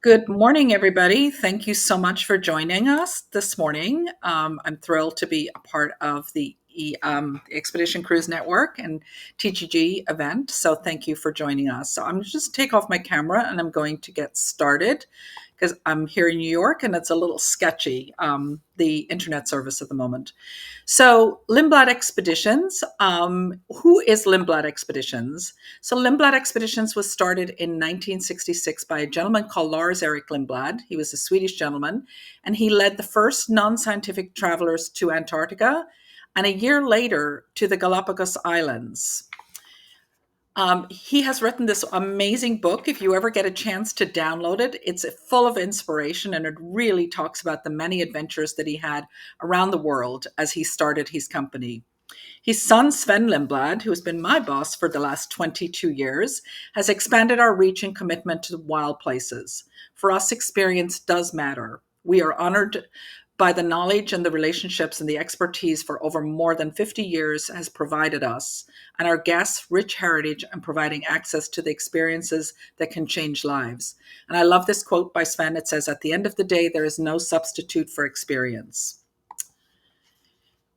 Good morning, everybody. Thank you so much for joining us this morning. I'm thrilled to be a part of the Expedition Cruise Network and TTG event. So thank you for joining us. So I'm just take off my camera and I'm going to get started because I'm here in New York and it's a little sketchy, the internet service at the moment. So, Lindblad Expeditions. Who is Lindblad Expeditions? So, Lindblad Expeditions was started in 1966 by a gentleman called Lars Erik Lindblad. He was a Swedish gentleman, and he led the first non scientific travelers to Antarctica and a year later to the Galapagos Islands. He has written this amazing book. If you ever get a chance to download it, it's full of inspiration and it really talks about the many adventures that he had around the world as he started his company. His son, Sven Lindblad, who has been my boss for the last 22 years, has expanded our reach and commitment to wild places. For us, experience does matter. We are honored by the knowledge and the relationships and the expertise for over more than 50 years has provided us and our guests rich heritage and providing access to the experiences that can change lives. And I love this quote by Sven. It says, "At the end of the day, there is no substitute for experience."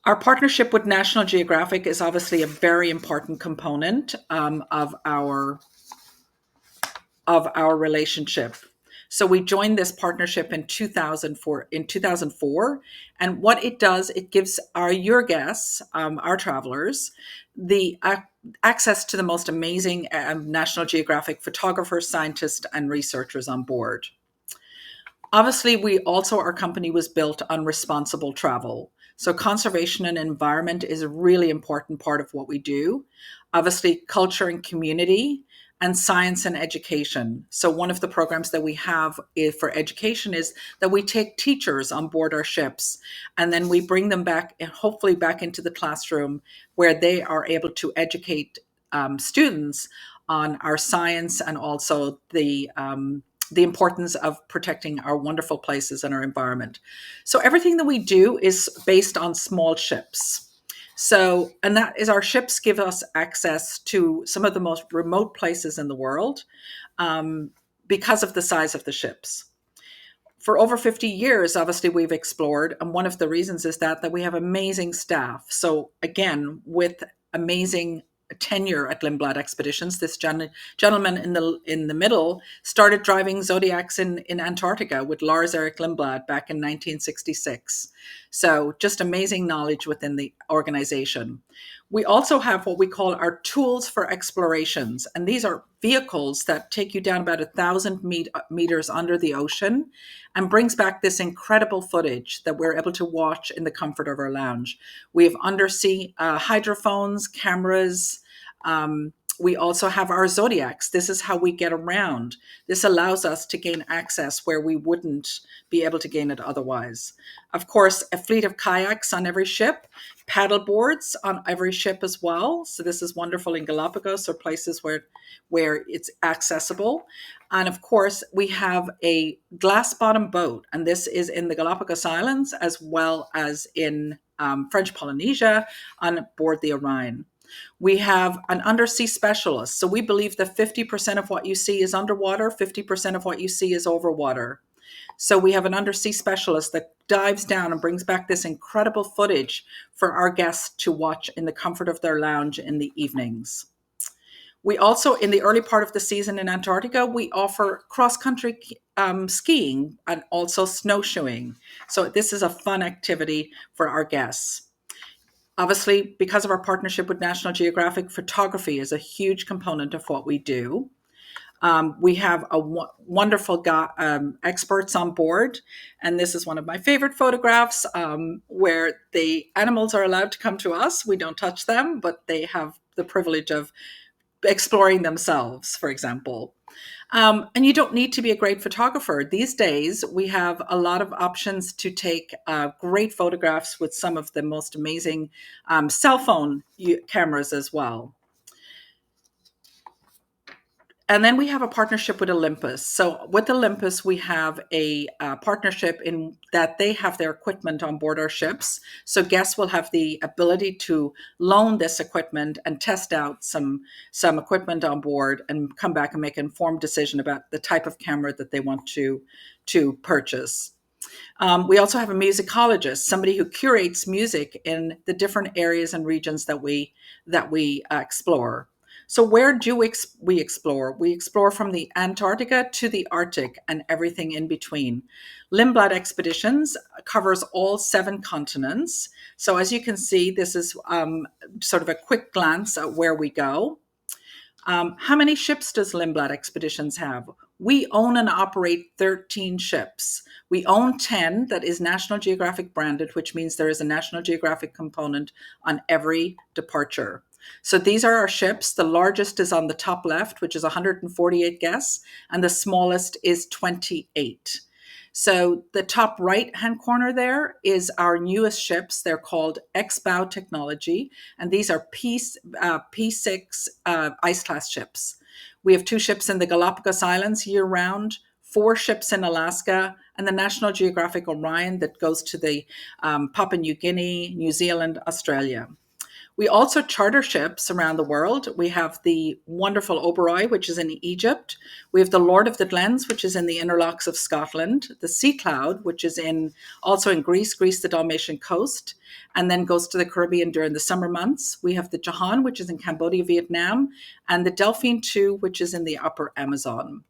Our partnership with National Geographic is obviously a very important component of our relationship. So we joined this partnership in 2004, and what it does, it gives your guests, our travelers, the access to the most amazing National Geographic photographers, scientists, and researchers on board. Obviously, our company was built on responsible travel. So conservation and environment is a really important part of what we do. Obviously, culture and community, and science and education. So one of the programs that we have for education is that we take teachers on board our ships and then we bring them back and hopefully back into the classroom where they are able to educate students on our science and also the importance of protecting our wonderful places and our environment. So everything that we do is based on small ships. So, and that is our ships give us access to some of the most remote places in the world because of the size of the ships. For over 50 years, obviously, we've explored. And one of the reasons is that we have amazing staff. So again, with amazing tenure at Lindblad Expeditions, this gentleman in the middle started driving Zodiacs in Antarctica with Lars Erik Lindblad back in 1966. So just amazing knowledge within the organization. We also have what we call our tools for explorations, and these are vehicles that take you down about 1,000 meters under the ocean and brings back this incredible footage that we're able to watch in the comfort of our lounge. We have undersea hydrophones, cameras. We also have our Zodiacs. This is how we get around. This allows us to gain access where we wouldn't be able to gain it otherwise. Of course, a fleet of kayaks on every ship, paddle boards on every ship as well. So this is wonderful in Galapagos or places where it's accessible. And of course, we have a glass bottom boat, and this is in the Galapagos Islands as well as in French Polynesia on board the Orion. We have an undersea specialist. So we believe that 50% of what you see is underwater, 50% of what you see is over water. So we have an undersea specialist that dives down and brings back this incredible footage for our guests to watch in the comfort of their lounge in the evenings. We also, in the early part of the season in Antarctica, we offer cross-country skiing and also snowshoeing. So this is a fun activity for our guests. Obviously, because of our partnership with National Geographic, photography is a huge component of what we do. We have wonderful experts on board, and this is one of my favorite photographs where the animals are allowed to come to us. We don't touch them, but they have the privilege of exploring themselves, for example. And you don't need to be a great photographer. These days, we have a lot of options to take great photographs with some of the most amazing cell phone cameras as well. And then we have a partnership with Olympus. So with Olympus, we have a partnership in that they have their equipment on board our ships. So guests will have the ability to loan this equipment and test out some equipment on board and come back and make an informed decision about the type of camera that they want to purchase. We also have a musicologist, somebody who curates music in the different areas and regions that we explore. So where do we explore? We explore from the Antarctica to the Arctic and everything in between. Lindblad Expeditions covers all 7 continents. So as you can see, this is sort of a quick glance at where we go. How many ships does Lindblad Expeditions have? We own and operate 13 ships. We own 10 that is National Geographic branded, which means there is a National Geographic component on every departure. So these are our ships. The largest is on the top left, which is 148 guests, and the smallest is 28. So the top right-hand corner there is our newest ships. They're called X-Bow Technology, and these are P6 ice-class ships. We have 2 ships in the Galapagos Islands year-round, 4 ships in Alaska, and the National Geographic Orion that goes to the Papua New Guinea, New Zealand, Australia. We also charter ships around the world. We have the wonderful Oberoi, which is in Egypt. We have the Lord of the Glens, which is in the Interlocks of Scotland. The Sea Cloud, which is also in Greece, the Dalmatian coast, and then goes to the Caribbean during the summer months. We have the Jahan, which is in Cambodia, Vietnam, and the Delphine 2, which is in the upper Amazon.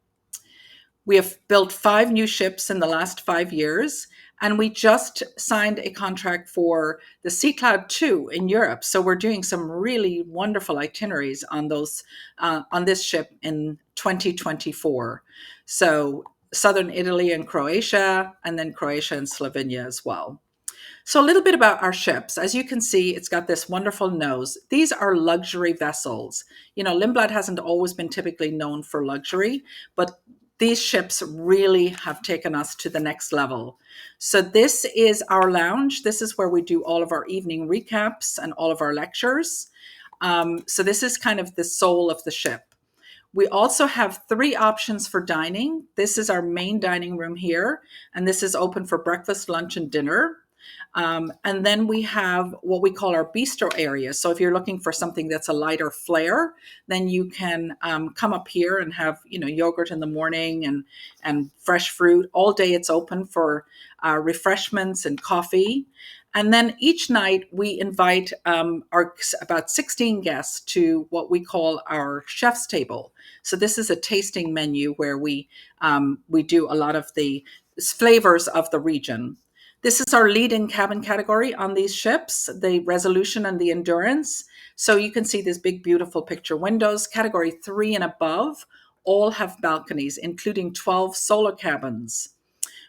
We have built 5 new ships in the last 5 years, and we just signed a contract for the Sea Cloud 2 in Europe. So we're doing some really wonderful itineraries on this ship in 2024. So southern Italy and Croatia, and then Croatia and Slovenia as well. So a little bit about our ships. As you can see, it's got this wonderful nose. These are luxury vessels. Lindblad hasn't always been typically known for luxury, but these ships really have taken us to the next level. So this is our lounge. This is where we do all of our evening recaps and all of our lectures. So this is kind of the soul of the ship. We also have 3 options for dining. This is our main dining room here, and this is open for breakfast, lunch, and dinner. And then we have what we call our bistro area. So if you're looking for something that's a lighter flair, then you can come up here and have yogurt in the morning and fresh fruit. All day it's open for refreshments and coffee. And then each night we invite our about 16 guests to what we call our chef's table. So this is a tasting menu where we do a lot of the flavors of the region. This is our lead-in cabin category on these ships, the resolution and the endurance. So you can see these big, beautiful picture windows. Category 3 and above all have balconies, including 12 solar cabins.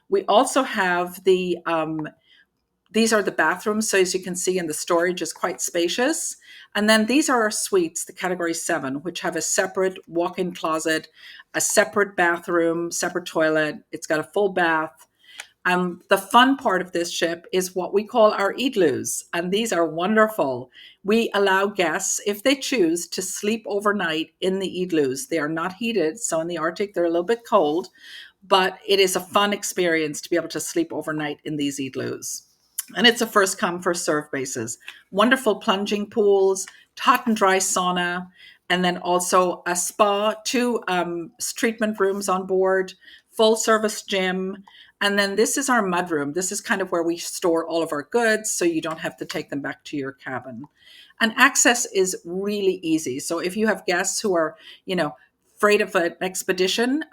We also have these are the bathrooms. So as you can see, in the storage is quite spacious. And then these are our suites, the category 7, which have a separate walk-in closet, a separate bathroom, separate toilet. It's got a full bath. The fun part of this ship is what we call our igloos, and these are wonderful. We allow guests, if they choose, to sleep overnight in the igloos. They are not heated, so in the Arctic they're a little bit cold, but it is a fun experience to be able to sleep overnight in these igloos. And it's a first come, first serve basis. Wonderful plunging pools, hot and dry sauna, and then also a spa, 2 treatment rooms on board, full service gym. And then this is our mudroom. This is kind of where we store all of our goods, so you don't have to take them back to your cabin. And access is really easy. So if you have guests who are, afraid of an expedition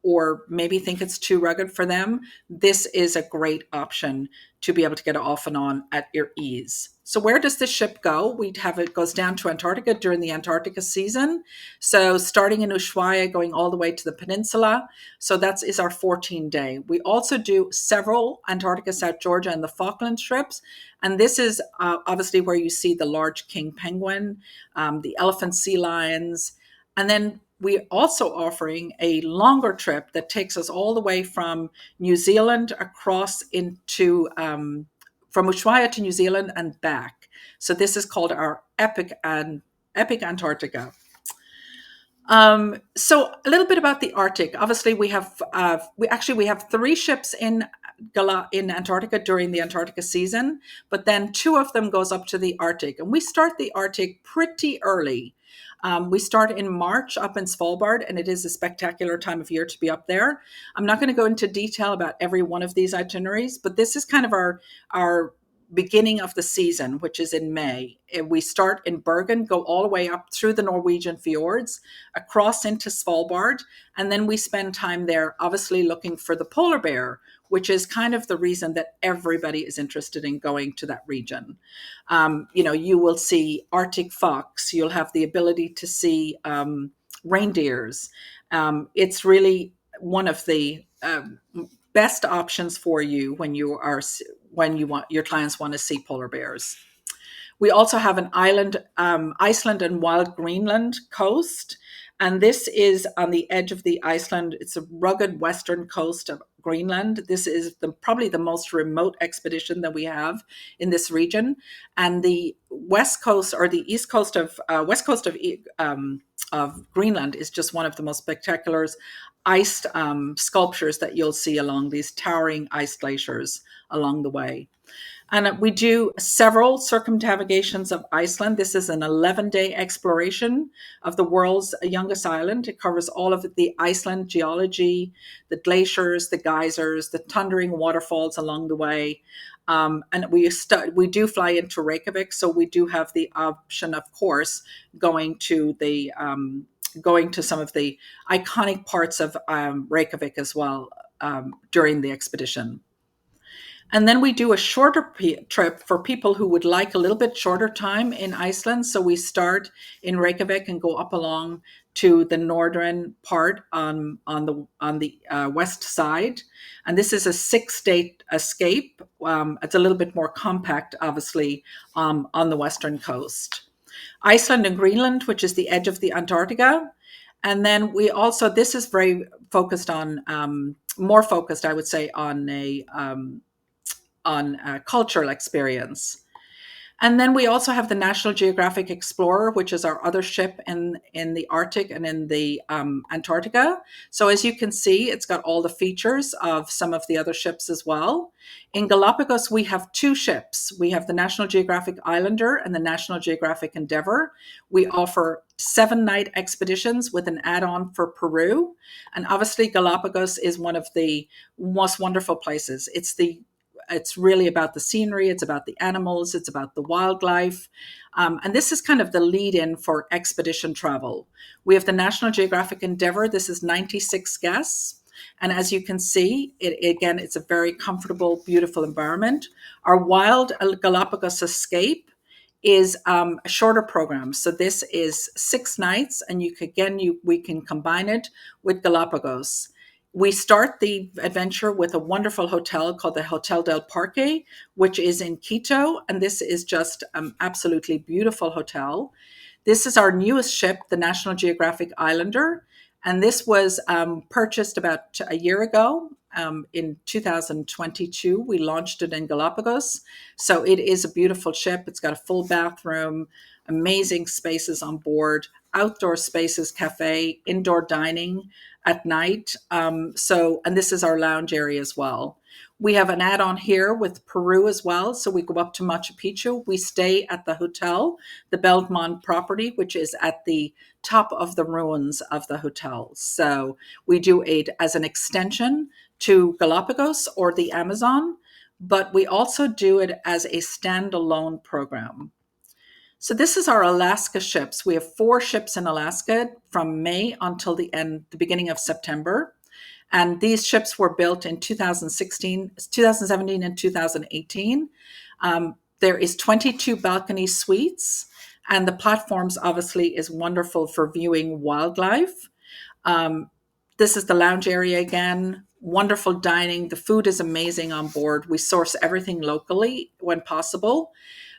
or maybe think it's too rugged for them, this is a great option to be able to get off and on at your ease. So where does this ship go? It goes down to Antarctica during the Antarctica season. So starting in Ushuaia, going all the way to the peninsula. So that is our 14-day. We also do several Antarctica, South Georgia, and the Falkland trips. And this is obviously where you see the large king penguin, the elephant sea lions. And then we're also offering a longer trip that takes us all the way from New Zealand across into from Ushuaia to New Zealand and back. So this is called our Epic Antarctica. So a little bit about the Arctic. Obviously, we have three ships in in Antarctica during the Antarctica season, but then two of them goes up to the Arctic, and we start the Arctic pretty early. We start in March up in Svalbard, and it is a spectacular time of year to be up there. I'm not going to go into detail about every one of these itineraries, but this is kind of our beginning of the season, which is in May. We start in Bergen, go all the way up through the Norwegian fjords, across into Svalbard, and then we spend time there, obviously looking for the polar bear, which is kind of the reason that everybody is interested in going to that region. You will see Arctic fox, you'll have the ability to see reindeers. It's really one of the best options for you when you want your clients want to see polar bears. We also have an island, Iceland and wild Greenland coast. And this is on the edge of the Iceland. It's a rugged western coast of Greenland. This is probably the most remote expedition that we have in this region. And the west coast or the east coast of west coast of Greenland is just one of the most spectacular iced sculptures that you'll see along these towering ice glaciers along the way. And we do several circumnavigations of Iceland. This is an 11-day exploration of the world's youngest island. It covers all of the Iceland geology, the glaciers, the geysers, the thundering waterfalls along the way. And we do fly into Reykjavik, so we do have the option, of course, going to some of the iconic parts of Reykjavik as well during the expedition. And then we do a shorter trip for people who would like a little bit shorter time in Iceland. So we start in Reykjavik and go up along to the northern part on the west side. And this is a 6-day escape. It's a little bit more compact, obviously, on the western coast. Iceland and Greenland, which is the edge of the Antarctica. And then this is very focused on, more focused, I would say, on a cultural experience. And then we also have the National Geographic Explorer, which is our other ship in the Arctic and in the Antarctica. So as you can see, it's got all the features of some of the other ships as well. In Galapagos, we have two ships. We have the National Geographic Islander and the National Geographic Endeavour. We offer 7-night expeditions with an add-on for Peru. And obviously, Galapagos is one of the most wonderful places. It's really about the scenery, it's about the animals, it's about the wildlife. And this is kind of the lead in for expedition travel. We have the National Geographic Endeavour. This is 96 guests. And as you can see, it's a very comfortable, beautiful environment. Our Wild Galapagos Escape is a shorter program. So this is 6 nights, and we can combine it with Galapagos. We start the adventure with a wonderful hotel called the Hotel del Parque, which is in Quito. And this is just an absolutely beautiful hotel. This is our newest ship, the National Geographic Islander. And this was purchased about a year ago. In 2022, we launched it in Galapagos. So it is a beautiful ship. It's got a full bathroom, amazing spaces on board, outdoor spaces, cafe, indoor dining at night. And this is our lounge area as well. We have an add-on here with Peru as well. So we go up to Machu Picchu. We stay at the hotel, the Belmont property, which is at the top of the ruins of the hotel. So we do it as an extension to Galapagos or the Amazon, but we also do it as a standalone program. So this is our Alaska ships. We have 4 ships in Alaska from May until the beginning of September. And these ships were built in 2017 and 2018. There is 22 balcony suites, and the platforms obviously is wonderful for viewing wildlife. This is the lounge area again. Wonderful dining. The food is amazing on board. We source everything locally when possible.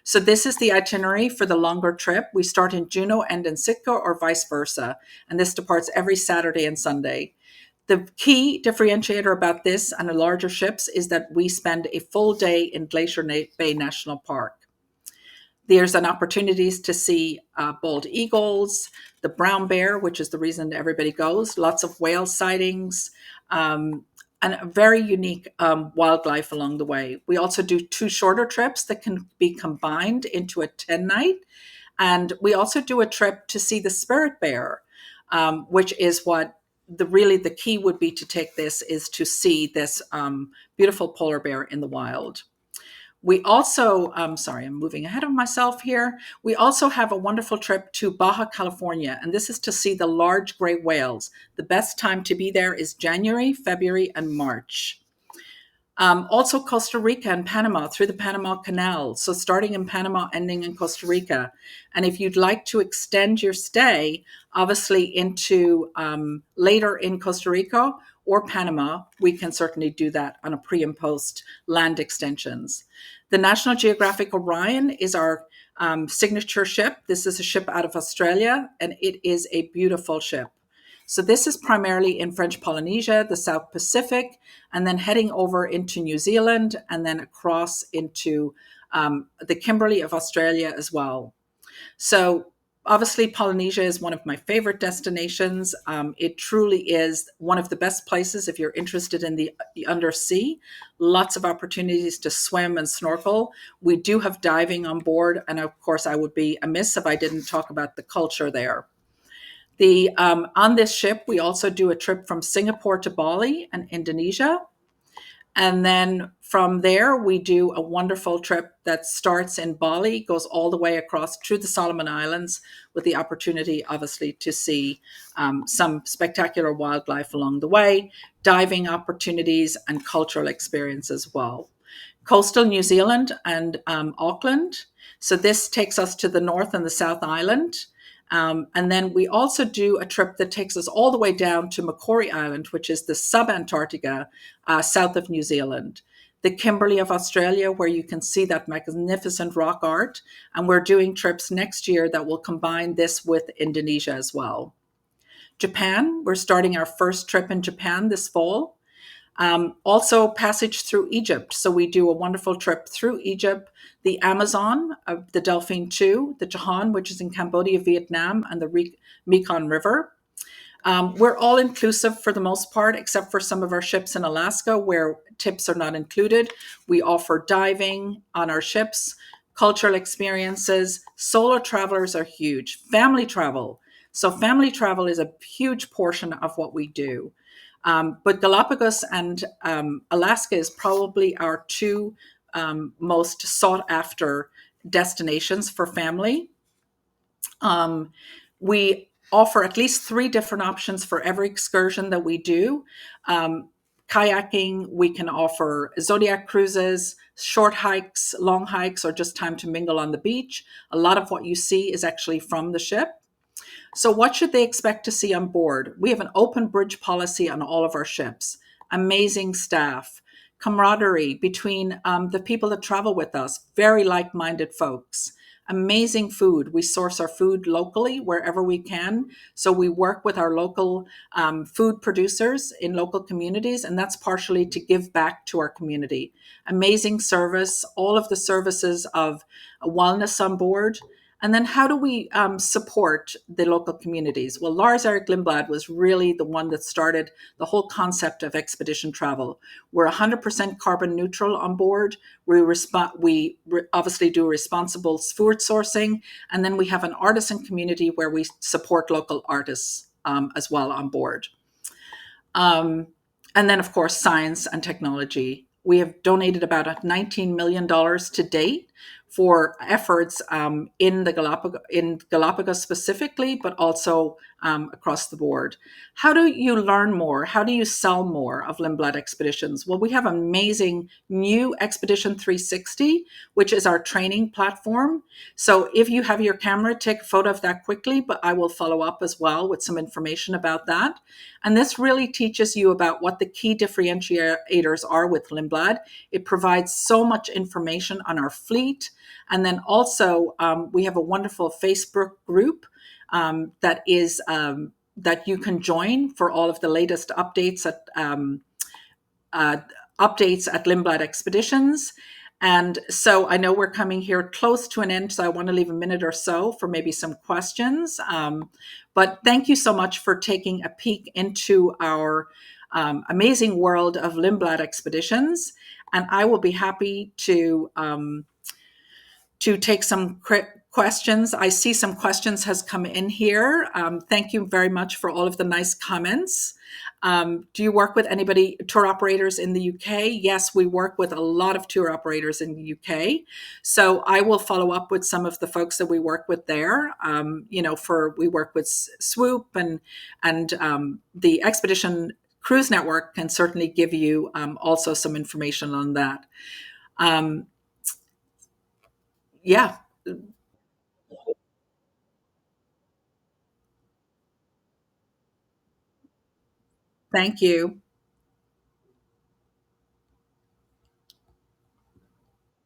So this is the itinerary for the longer trip. We start in Juneau, end in Sitka, or vice versa. And this departs every Saturday and Sunday. The key differentiator about this and the larger ships is that we spend a full day in Glacier Bay National Park. There's an opportunities to see bald eagles, the brown bear, which is the reason everybody goes, lots of whale sightings, and a very unique wildlife along the way. We also do 2 shorter trips that can be combined into a 10-night. And we also do a trip to see the spirit bear, which is what the key would be to take this is to see this beautiful polar bear in the wild. We also, sorry, I'm moving ahead of myself here. We also have a wonderful trip to Baja California, and this is to see the large gray whales. The best time to be there is January, February, and March. Also Costa Rica and Panama through the Panama Canal. So starting in Panama, ending in Costa Rica. And if you'd like to extend your stay, obviously into later in Costa Rica or Panama, we can certainly do that on a pre and post land extensions. The National Geographic Orion is our signature ship. This is a ship out of Australia, and it is a beautiful ship. So this is primarily in French Polynesia, the South Pacific, and then heading over into New Zealand and then across into the Kimberley of Australia as well. So obviously Polynesia is one of my favorite destinations. It truly is one of the best places if you're interested in the undersea. Lots of opportunities to swim and snorkel. We do have diving on board. And of course, I would be amiss if I didn't talk about the culture there. On this ship, we also do a trip from Singapore to Bali and Indonesia. And then from there, we do a wonderful trip that starts in Bali, goes all the way across through the Solomon Islands with the opportunity, obviously, to see some spectacular wildlife along the way, diving opportunities, and cultural experience as well. Coastal New Zealand and Auckland. So this takes us to the North and the South Island. And then we also do a trip that takes us all the way down to Macquarie Island, which is the sub-Antarctica south of New Zealand. The Kimberley of Australia, where you can see that magnificent rock art. And we're doing trips next year that will combine this with Indonesia as well. Japan, we're starting our first trip in Japan this fall. Also passage through Egypt. So we do a wonderful trip through Egypt, the Amazon, the Delphine 2, the Jahan, which is in Cambodia, Vietnam, and the Mekong River. We're all inclusive for the most part, except for some of our ships in Alaska where tips are not included. We offer diving on our ships, cultural experiences. Solo travelers are huge. Family travel. So family travel is a huge portion of what we do. But Galapagos and Alaska is probably our 2 most sought after destinations for family. We offer at least 3 different options for every excursion that we do. Kayaking, we can offer Zodiac cruises, short hikes, long hikes, or just time to mingle on the beach. A lot of what you see is actually from the ship. So what should they expect to see on board? We have an open bridge policy on all of our ships, amazing staff, camaraderie between the people that travel with us, very like-minded folks, amazing food. We source our food locally wherever we can. So we work with our local food producers in local communities, and that's partially to give back to our community. Amazing service, all of the services of wellness on board. And then how do we support the local communities? Well, Lars Erik Lindblad was really the one that started the whole concept of expedition travel. We're 100% carbon neutral on board. We obviously do responsible food sourcing. And then we have an artisan community where we support local artists as well on board. And then, of course, science and technology. We have donated about $19 million to date for efforts in Galapagos specifically, but also across the board. How do you learn more? How do you sell more of Lindblad Expeditions? Well, we have amazing new Expedition 360, which is our training platform. So if you have your camera, take a photo of that quickly, but I will follow up as well with some information about that. And this really teaches you about what the key differentiators are with Lindblad. It provides so much information on our fleet. And then also we have a wonderful Facebook group that you can join for all of the latest updates at Lindblad Expeditions. And so I know we're coming here close to an end, so I want to leave a minute or so for maybe some questions. But thank you so much for taking a peek into our amazing world of Lindblad expeditions. And I will be happy to take some questions. I see some questions has come in here. Thank you very much for all of the nice comments. Do you work with anybody, tour operators in the UK? Yes, we work with a lot of tour operators in the UK. So I will follow up with some of the folks that we work with there. We work with Swoop and the Expedition Cruise Network can certainly give you also some information on that. Um, yeah, thank you.